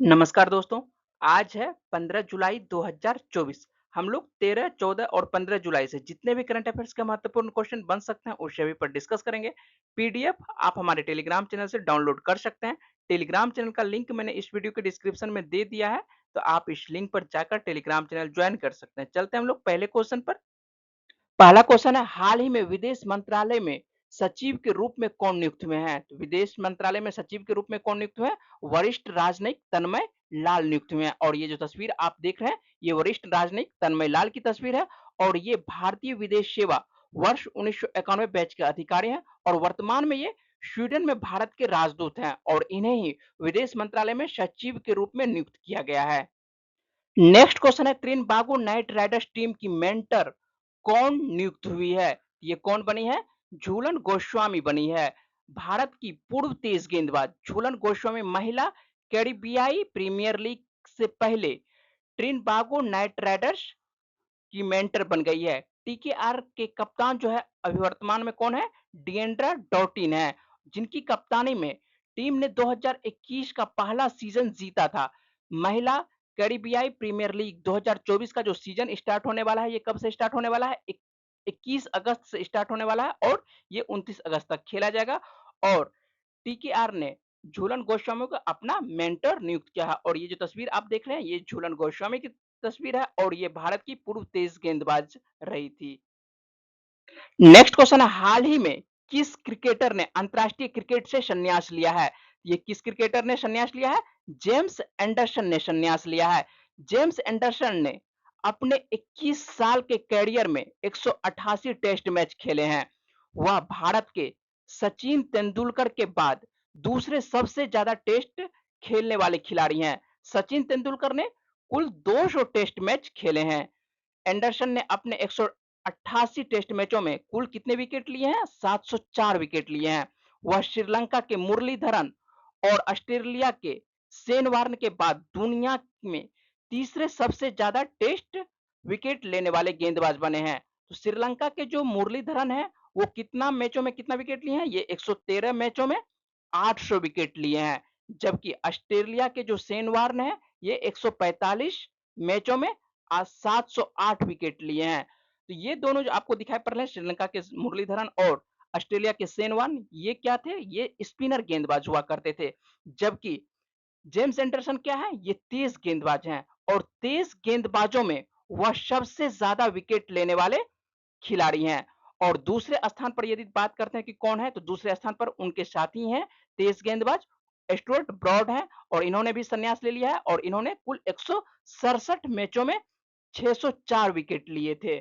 नमस्कार दोस्तों। आज है 15 जुलाई 2024। हम लोग 13, 14 और 15 जुलाई से जितने भी करंट अफेयर्स के महत्वपूर्ण क्वेश्चन बन सकते हैं उस सभी पर डिस्कस करेंगे। पीडीएफ आप हमारे टेलीग्राम चैनल से डाउनलोड कर सकते हैं। टेलीग्राम चैनल का लिंक मैंने इस वीडियो के डिस्क्रिप्शन में दे दिया है, तो आप इस लिंक पर जाकर टेलीग्राम चैनल ज्वाइन कर सकते हैं। चलते हैं हम लोग पहले क्वेश्चन पर। पहला क्वेश्चन है, हाल ही में विदेश मंत्रालय में सचिव के रूप में कौन नियुक्त हुए हैं? तो विदेश मंत्रालय में सचिव के रूप में कौन नियुक्त हुए हैं? वरिष्ठ राजनयिक तन्मय लाल नियुक्त हुए हैं। और ये जो तस्वीर आप देख रहे हैं, ये वरिष्ठ राजनयिक तन्मय लाल की तस्वीर है। और ये भारतीय विदेश सेवा वर्ष 1991 बैच के अधिकारी हैं और वर्तमान में ये स्वीडन में भारत के राजदूत हैं और इन्हें ही विदेश मंत्रालय में सचिव के रूप में नियुक्त किया गया है। नेक्स्ट क्वेश्चन है, त्रिनबागो नाइट राइडर्स टीम की मेंटर कौन नियुक्त हुई है? ये कौन बनी है? झूलन गोस्वामी बनी है। भारत की पूर्व तेज गेंदबाज झूलन गोस्वामी महिला कैरिबियाई प्रीमियर लीग से पहले ट्रिनबागो नाइट राइडर्स की मेंटर बन गई है। टीकेआर के कप्तान जो है अभी वर्तमान में कौन है? डिएंड्रा डॉटिन है, जिनकी कप्तानी में टीम ने 2021 का पहला सीजन जीता था। महिला कैरिबियाई प्रीमियर लीग 2024 का जो सीजन स्टार्ट होने वाला है, ये कब से स्टार्ट होने वाला है? 21 अगस्त से स्टार्ट होने वाला है और ये 29 अगस्त तक खेला जाएगा। और टीकेआर ने झूलन गोस्वामी को अपना मेंटर नियुक्त किया है। और ये जो तस्वीर आप देख रहे हैं, ये झूलन गोस्वामी की तस्वीर है और ये भारत की पूर्व तेज गेंदबाज रही थी। नेक्स्ट क्वेश्चन है, हाल ही में किस क्रिकेटर ने अंतरराष्ट्रीय क्रिकेट से संन्यास लिया है? ये किस क्रिकेटर ने संन्यास लिया है? जेम्स एंडरसन ने संन्यास लिया है। जेम्स एंडरसन ने अपने 21 साल के कैरियर में 188 टेस्ट मैच खेले हैं। वह भारत के सचिन तेंदुलकर के बाद दूसरे सबसे ज्यादा टेस्ट खेलने वाले खिलाड़ी हैं। सचिन तेंदुलकर ने कुल 200 टेस्ट मैच खेले हैं। एंडरसन ने अपने 188 टेस्ट मैचों में कुल कितने विकेट लिए हैं? 704 विकेट लिए हैं। वह श्रीलंका के मुरलीधरन और ऑस्ट्रेलिया के शेन वार्न के बाद दुनिया में तीसरे सबसे ज्यादा टेस्ट विकेट लेने वाले गेंदबाज बने हैं। तो श्रीलंका के जो मुरलीधरन है, वो कितना मैचों में कितना विकेट लिए हैं? ये 113 मैचों में 800 विकेट लिए हैं। जबकि ऑस्ट्रेलिया के जो शेन वार्न है, ये 145 मैचों में आज 708 विकेट लिए हैं। तो ये दोनों जो आपको दिखाई पड़ रहे हैं, श्रीलंका के मुरलीधरन और ऑस्ट्रेलिया के शेन वार्न, ये क्या थे? ये स्पिनर गेंदबाज हुआ करते थे। जबकि जेम्स एंडरसन क्या है? ये तेज गेंदबाज हैं और तेज गेंदबाजों में वह सबसे ज्यादा विकेट लेने वाले खिलाड़ी हैं। और दूसरे स्थान पर यदि बात करते हैं कि कौन है, तो दूसरे स्थान पर उनके साथी हैं तेज गेंदबाज स्टुअर्ट ब्रॉड हैं और इन्होंने भी संन्यास ले लिया है और इन्होंने कुल 167 मैचों में 604 विकेट लिए थे।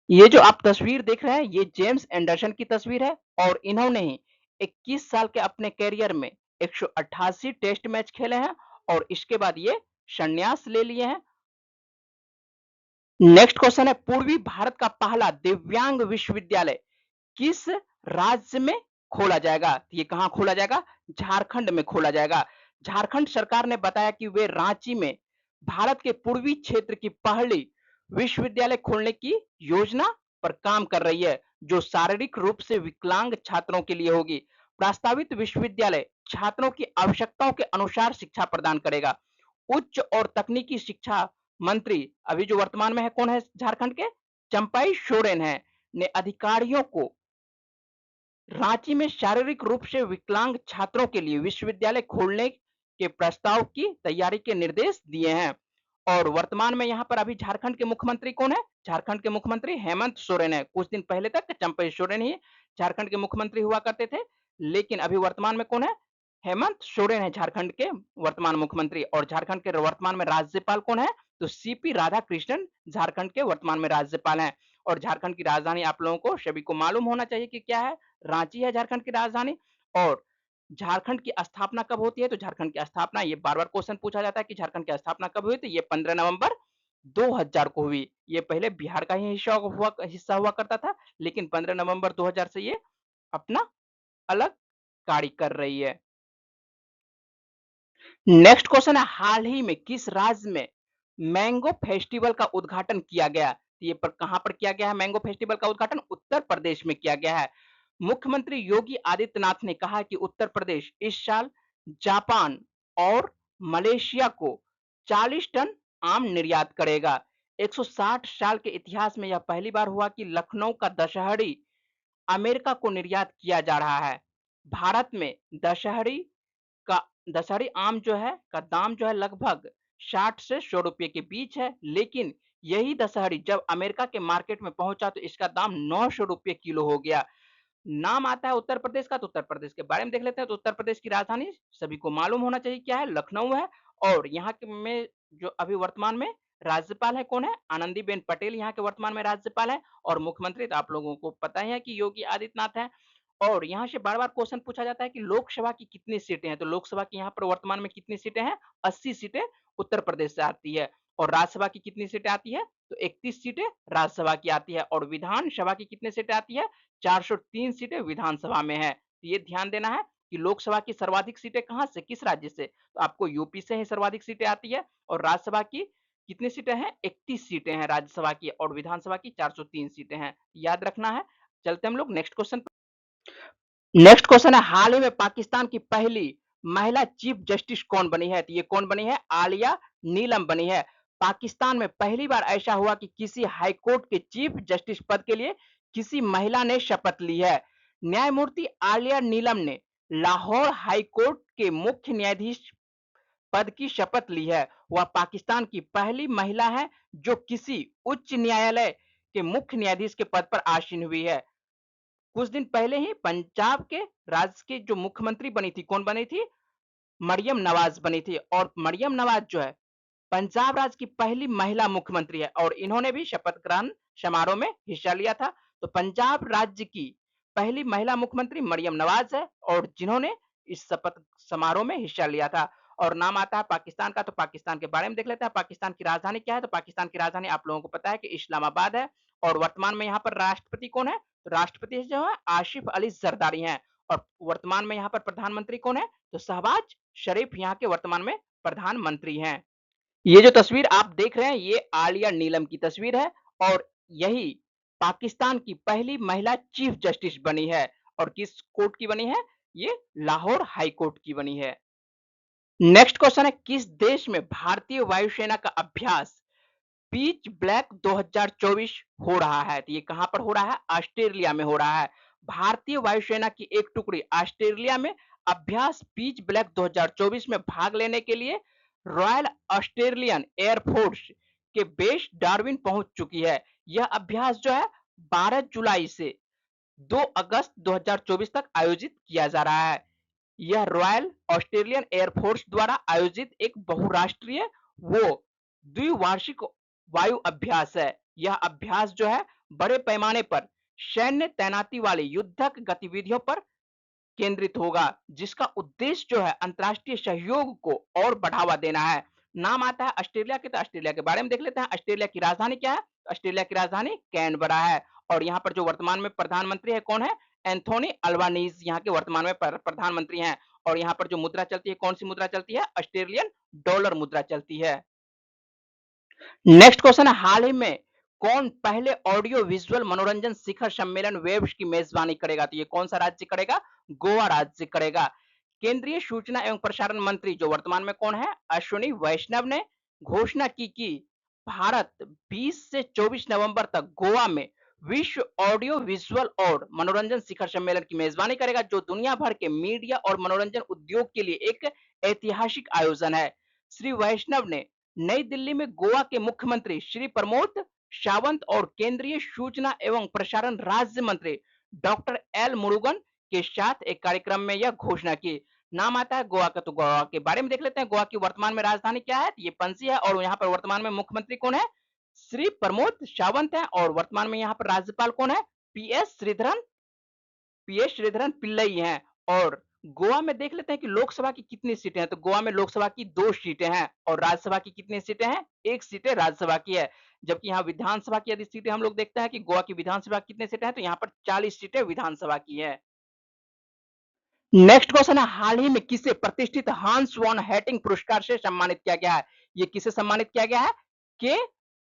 ये जो आप तस्वीर देख रहे हैं, ये जेम्स एंडरसन की तस्वीर है और इन्होंने ही 21 साल के अपने कैरियर में 188 टेस्ट मैच खेले हैं और इसके बाद ये संन्यास ले लिए हैं। नेक्स्ट क्वेश्चन है, पूर्वी भारत का पहला दिव्यांग विश्वविद्यालय किस राज्य में खोला जाएगा? ये कहां खोला जाएगा? झारखंड में खोला जाएगा। झारखंड सरकार ने बताया कि वे रांची में भारत के पूर्वी क्षेत्र की पहली विश्वविद्यालय खोलने की योजना पर काम कर रही है, जो शारीरिक रूप से विकलांग छात्रों के लिए होगी। प्रस्तावित विश्वविद्यालय छात्रों की आवश्यकताओं के अनुसार शिक्षा प्रदान करेगा। उच्च और तकनीकी शिक्षा मंत्री अभी जो वर्तमान में है, कौन है झारखंड के? चंपाई सोरेन है, ने अधिकारियों को रांची में शारीरिक रूप से विकलांग छात्रों के लिए विश्वविद्यालय खोलने के प्रस्ताव की तैयारी के निर्देश दिए हैं। और वर्तमान में यहाँ पर अभी झारखंड के मुख्यमंत्री कौन है? झारखंड के मुख्यमंत्री हेमंत सोरेन है। कुछ दिन पहले तक चंपई सोरेन ही झारखंड के मुख्यमंत्री हुआ करते थे, लेकिन अभी वर्तमान में कौन है? हेमंत सोरेन है झारखंड के वर्तमान मुख्यमंत्री। और झारखंड के वर्तमान में राज्यपाल कौन है? तो सीपी राधाकृष्णन झारखंड के वर्तमान में राज्यपाल हैं। और झारखंड की राजधानी आप लोगों को सभी को मालूम होना चाहिए कि क्या है? रांची है झारखंड की राजधानी। और झारखंड की स्थापना कब होती है? तो झारखंड की स्थापना, ये बार बार क्वेश्चन पूछा जाता है कि झारखंड की स्थापना कब हुई, तो ये 15 नवंबर 2000 को हुई। ये पहले बिहार का ही हिस्सा हुआ करता था, लेकिन 15 नवंबर 2000 से ये अपना अलग कार्य कर रही है। नेक्स्ट क्वेश्चन है, हाल ही में किस राज्य में मैंगो फेस्टिवल का उद्घाटन किया गया? ये पर कहां पर किया गया है? मैंगो फेस्टिवल का उद्घाटन उत्तर प्रदेश में किया गया है। मुख्यमंत्री योगी आदित्यनाथ ने कहा कि उत्तर प्रदेश इस साल जापान और मलेशिया को 40 टन आम निर्यात करेगा। 160 साल के इतिहास में यह पहली बार हुआ कि लखनऊ का दशहरी अमेरिका को निर्यात किया जा रहा है। भारत में का दशहरी आम जो है का दाम जो है लगभग 60 से 100 रुपए के बीच है, लेकिन यही दशहरी जब अमेरिका के मार्केट में पहुंचा तो इसका दाम 900 रुपए किलो हो गया। नाम आता है उत्तर प्रदेश का, तो उत्तर प्रदेश के बारे में देख लेते हैं। तो उत्तर प्रदेश की राजधानी सभी को मालूम होना चाहिए क्या है, लखनऊ है। और यहाँ के में जो अभी वर्तमान में राज्यपाल है कौन है, आनंदीबेन पटेल यहाँ के वर्तमान में राज्यपाल है। और मुख्यमंत्री तो आप लोगों को पता ही है कि योगी आदित्यनाथ है। और यहाँ से बार बार क्वेश्चन पूछा जाता है कि लोकसभा की कितनी सीटें हैं, तो लोकसभा की यहाँ पर वर्तमान में कितनी सीटें हैं, 80 सीटें उत्तर प्रदेश से आती है। और राज्यसभा की कितनी सीटें आती है, तो 31 सीटें राज्यसभा की आती है। और विधानसभा की कितनी सीटें आती है, 403 सीटें विधानसभा में है। तो ये ध्यान देना है कि लोकसभा की सर्वाधिक सीटें कहां से, किस राज्य से, तो आपको यूपी से ही सर्वाधिक सीटें आती है। और राज्यसभा की कितनी सीटें हैं, 31 सीटें हैं राज्यसभा की। और विधानसभा की 403 सीटें हैं, याद रखना है। चलते हम लोग नेक्स्ट क्वेश्चन। नेक्स्ट क्वेश्चन है, हाल ही में पाकिस्तान की पहली महिला चीफ जस्टिस कौन बनी है, तो ये कौन बनी है, आलिया नीलम बनी है। पाकिस्तान में पहली बार ऐसा हुआ कि किसी हाईकोर्ट के चीफ जस्टिस पद के लिए किसी महिला ने शपथ ली है। न्यायमूर्ति आलिया नीलम ने लाहौर हाईकोर्ट के मुख्य न्यायाधीश पद की शपथ ली है। वह पाकिस्तान की पहली महिला है जो किसी उच्च न्यायालय के मुख्य न्यायाधीश के पद पर आसीन हुई है। कुछ दिन पहले ही पंजाब के राज्य की जो मुख्यमंत्री बनी थी, कौन बनी थी, मरियम नवाज बनी थी। और मरियम नवाज जो है पंजाब राज्य की पहली महिला मुख्यमंत्री है। और इन्होंने भी शपथ ग्रहण समारोह में हिस्सा लिया था। तो पंजाब राज्य की पहली महिला मुख्यमंत्री मरियम नवाज है, और जिन्होंने इस शपथ समारोह में हिस्सा लिया था। और नाम आता है पाकिस्तान का, तो पाकिस्तान के बारे में देख लेते हैं। पाकिस्तान की राजधानी क्या है, तो पाकिस्तान की राजधानी आप लोगों को पता है कि इस्लामाबाद है। और वर्तमान में यहाँ पर राष्ट्रपति कौन है, तो राष्ट्रपति जो है आसिफ अली जरदारी हैं। और वर्तमान में यहाँ पर प्रधानमंत्री कौन है, तो शहबाज शरीफ यहाँ के वर्तमान में प्रधानमंत्री हैं। ये जो तस्वीर आप देख रहे हैं ये आलिया नीलम की तस्वीर है। और यही पाकिस्तान की पहली महिला चीफ जस्टिस बनी है। और किस कोर्ट की बनी है, ये लाहौर हाई कोर्ट की बनी है। नेक्स्ट क्वेश्चन है, किस देश में भारतीय वायुसेना का अभ्यास पीच ब्लैक 2024 हो रहा है, तो ये कहां पर हो रहा है, ऑस्ट्रेलिया में हो रहा है। भारतीय वायुसेना की एक टुकड़ी ऑस्ट्रेलिया में अभ्यास पीच ब्लैक 2024 में भाग लेने के लिए रॉयल ऑस्ट्रेलियन एयरफोर्स के बेस डार्विन पहुंच चुकी है। यह अभ्यास जो है 12 जुलाई से 2 अगस्त 2024 तक आयोजित किया जा रहा है। यह रॉयल ऑस्ट्रेलियन एयरफोर्स द्वारा आयोजित एक बहुराष्ट्रीय वो द्विवार्षिक वायु अभ्यास है। यह अभ्यास जो है बड़े पैमाने पर सैन्य तैनाती वाली युद्धक गतिविधियों पर केंद्रित होगा, जिसका उद्देश्य जो है अंतरराष्ट्रीय सहयोग को और बढ़ावा देना है। नाम आता है ऑस्ट्रेलिया के, तो ऑस्ट्रेलिया के बारे में देख लेते हैं। ऑस्ट्रेलिया की राजधानी क्या है, ऑस्ट्रेलिया की राजधानी कैनबरा है। और यहाँ पर जो वर्तमान में प्रधानमंत्री है कौन है, एंथोनी अल्बानीज यहाँ के वर्तमान में प्रधानमंत्री हैं। और यहाँ पर जो मुद्रा चलती है, कौन सी मुद्रा चलती है, ऑस्ट्रेलियन डॉलर मुद्रा चलती है। नेक्स्ट क्वेश्चन है, हाल ही में कौन पहले ऑडियो विजुअल मनोरंजन शिखर सम्मेलन वेब्स की मेजबानी करेगा, तो ये कौन सा राज्य करेगा, गोवा राज्य करेगा। केंद्रीय सूचना एवं प्रसारण मंत्री जो वर्तमान में कौन है, अश्विनी वैष्णव ने घोषणा की कि भारत 20 से 24 नवंबर तक गोवा में विश्व ऑडियो विजुअल और मनोरंजन शिखर सम्मेलन की मेजबानी करेगा, जो दुनिया भर के मीडिया और मनोरंजन उद्योग के लिए एक ऐतिहासिक आयोजन है। श्री वैष्णव ने नई दिल्ली में गोवा के मुख्यमंत्री श्री प्रमोद सावंत और केंद्रीय सूचना एवं प्रसारण राज्य मंत्री डॉक्टर एल मुरुगन के साथ एक कार्यक्रम में यह घोषणा की। नाम आता है गोवा का, तो गोवा के बारे में देख लेते हैं। गोवा की वर्तमान में राजधानी क्या है, ये पणजी है। और यहाँ पर वर्तमान में मुख्यमंत्री कौन है, श्री प्रमोद सावंत है। और वर्तमान में यहाँ पर राज्यपाल कौन है, पीएस श्रीधरन पिल्लई हैं। और गोवा में देख लेते हैं कि लोकसभा की कितनी सीटें हैं, तो गोवा में लोकसभा की 2 सीटें हैं। और राज्यसभा की कितनी सीटें हैं, 1 सीटें राज्यसभा की है। जबकि यहाँ विधानसभा की यदि सीटें हम लोग देखते हैं कि गोवा की विधानसभा कितने सीटें हैं, तो यहाँ पर 40 सीटें विधानसभा की है। नेक्स्ट क्वेश्चन है, हाल ही में किसे प्रतिष्ठित हांस वॉन हेटिंग पुरस्कार से सम्मानित किया गया है, ये किसे सम्मानित किया गया है, के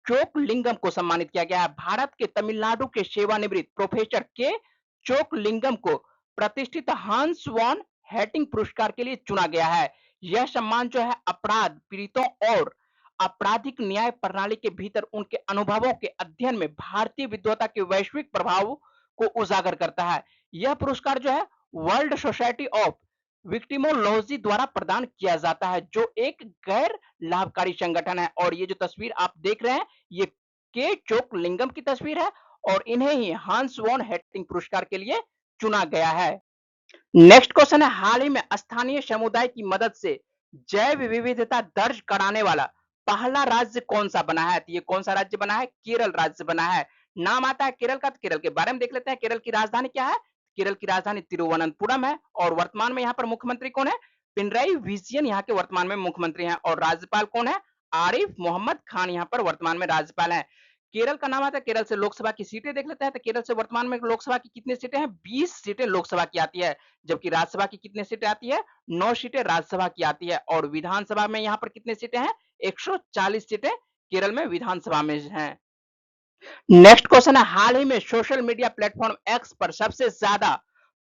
चोकलिंगम को सम्मानित किया गया है। भारत के तमिलनाडु के सेवानिवृत्त प्रोफेसर के चोकलिंगम को प्रतिष्ठित हांस वॉन हेटिंग पुरस्कार के लिए चुना गया है। यह सम्मान जो है अपराध पीड़ितों और आपराधिक न्याय प्रणाली के भीतर उनके अनुभवों के अध्ययन में भारतीय विद्वता के वैश्विक प्रभाव को उजागर करता है। यह पुरस्कार जो है वर्ल्ड सोसाइटी ऑफ विक्टिमोलॉजी द्वारा प्रदान किया जाता है, जो एक गैर लाभकारी संगठन है। और ये जो तस्वीर आप देख रहे हैं, ये के चोकलिंगम की तस्वीर है और इन्हें ही हांस वॉन हेटिंग पुरस्कार के लिए चुना गया है। नेक्स्ट क्वेश्चन है, हाल ही में स्थानीय समुदाय की मदद से जैव विविधता दर्ज कराने वाला पहला राज्य कौन सा बना है? तो ये कौन सा राज्य बना है? केरल राज्य बना है। नाम आता है केरल का, तो केरल के बारे में देख लेते हैं। केरल की राजधानी क्या है? केरल की राजधानी तिरुवनंतपुरम है। और वर्तमान में यहाँ पर मुख्यमंत्री कौन है? पिनराई विजयन यहाँ के वर्तमान में मुख्यमंत्री हैं। और राज्यपाल कौन है? आरिफ मोहम्मद खान यहाँ पर वर्तमान में राज्यपाल हैं। केरल का नाम आता है। केरल से लोकसभा की सीटें देख लेते हैं। तो केरल से वर्तमान में लोकसभा की कितनी सीटें हैं? 20 सीटें लोकसभा की आती है। जबकि राज्यसभा की कितनी सीटें आती है? 9 सीटें राज्यसभा की आती है। और विधानसभा में यहाँ पर कितनी सीटें हैं? 140 सीटें केरल में विधानसभा में हैं। नेक्स्ट क्वेश्चन है, हाल ही में सोशल मीडिया प्लेटफॉर्म एक्स पर सबसे ज्यादा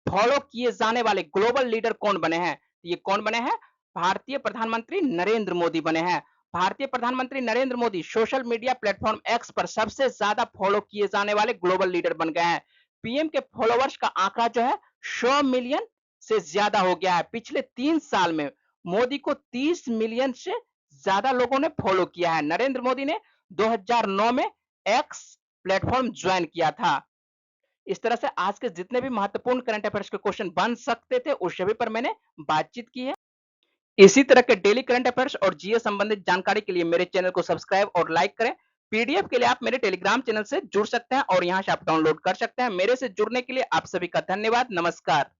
फॉलो किए जाने वाले ग्लोबल लीडर कौन बने हैं? ये कौन बने हैं? भारतीय प्रधानमंत्री नरेंद्र मोदी बने हैं। भारतीय प्रधानमंत्री Narendra Modi social media platform x पर सबसे ज्यादा फॉलो किए जाने वाले ग्लोबल लीडर बन गए हैं। पीएम के फॉलोवर्स का आंकड़ा जो है 100 मिलियन से ज्यादा हो गया है। पिछले 3 साल में मोदी को 30 मिलियन से ज्यादा लोगों ने फॉलो किया है। नरेंद्र मोदी ने 2009 में एक्स प्लेटफॉर्म ज्वाइन किया था। इस तरह से आज के जितने भी महत्वपूर्ण करंट अफेयर्स के क्वेश्चन बन सकते थे, उस सभी पर मैंने बातचीत की है। इसी तरह के डेली करंट अफेयर्स और जीएस संबंधित जानकारी के लिए मेरे चैनल को सब्सक्राइब और लाइक करें। पीडीएफ के लिए आप मेरे टेलीग्राम चैनल से जुड़ सकते हैं और यहां से आप डाउनलोड कर सकते हैं। मेरे से जुड़ने के लिए आप सभी का धन्यवाद। नमस्कार।